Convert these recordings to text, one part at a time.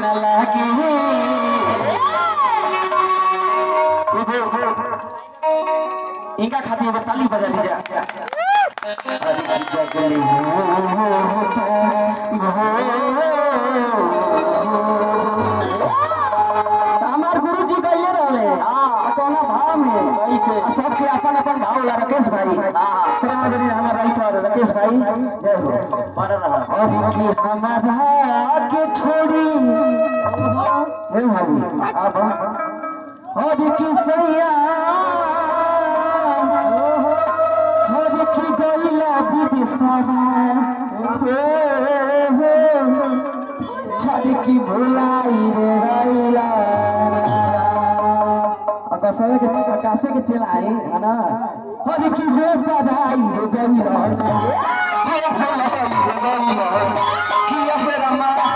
न लागे इनका खाती है ताली बजा दीजिए हमार गुरु जी कहिए रहे कौना भाव में सबके अपन अपन भाव ला राकेश भाई हमारा राइटर राकेश भाई जय हो अब की हमारा के छोड़ी हे भाई अब की सैया अब की गईला विदेशवा हर की भुलाई रे रैला आकाशे के आकाशे के चलाई है ना हर की रे बधाई रे गईला हे भुलाई रे गईला कि अफरा मारा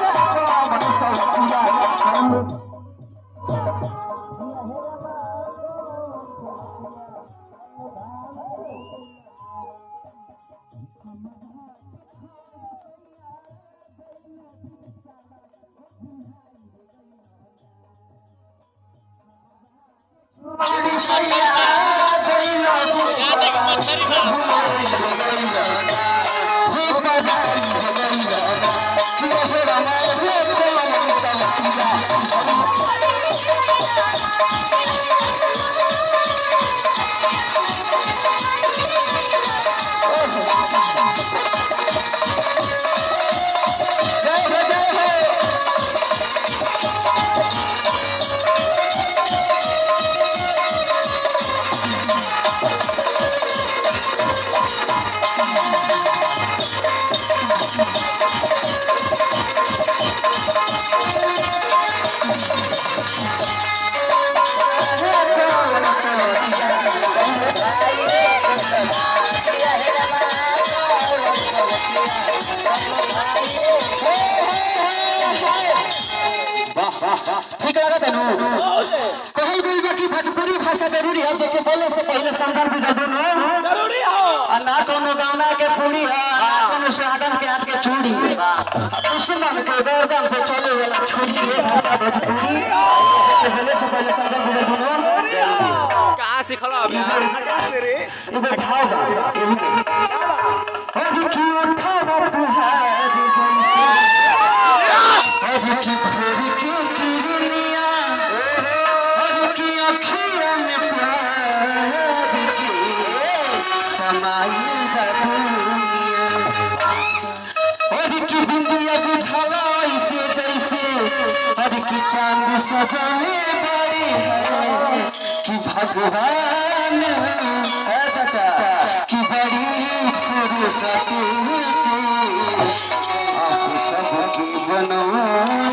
ठीक लगा तेनू कहीं भी बाकी भोजपुरी भाषा जरूरी है जेके बोले से पहले संदर्भ भी दोनों जरूरी हो और ना कोनो गाना के पूरी है ना कोनो सुहागन के हाथ के चूड़ी दुश्मन के गर्दन पे चले वाला छुरी ये भाषा भोजपुरी के बोले से पहले संदर्भ भी दोनों कहां सिखला अभी रे इधर भाव आज की उठा तू है आज की भोरी की किरनिया आज की अखियां में प्यार की समाई दुनिया आज की बिंदिया बुझाला ऐसे जैसे आज की चांद सजने बड़ी है कि भगवान है चाचा कि बड़ी फुर्सत से आप सबकी बनवाए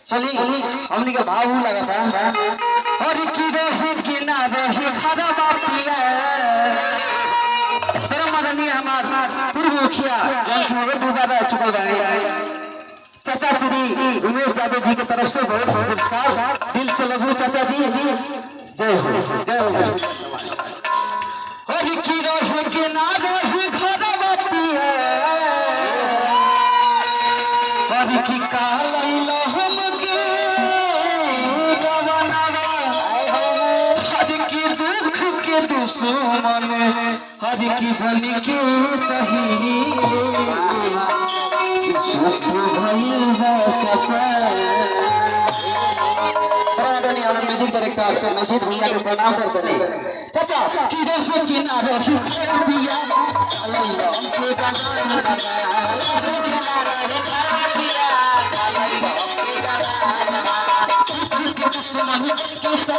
चली हमने का भाव लगा था और की रही कि ना रही खादा बापिया तेरा मदनी हमारा पूर्व मुखिया जन दोबारा चुकल रहे चाचा श्री उमेश यादव जी की तरफ से बहुत पुरस्कार दिल से लघु चाचा जी जय हो जय हो और की रही कि ना रही खादा बापिया और की काल दुश्मन हर की बन के सही सुख भइल म्यूजिक डायरेक्टर मजीद भैया को प्रणाम करते हैं चाचा की रहे कि ना रही दिया दुश्मन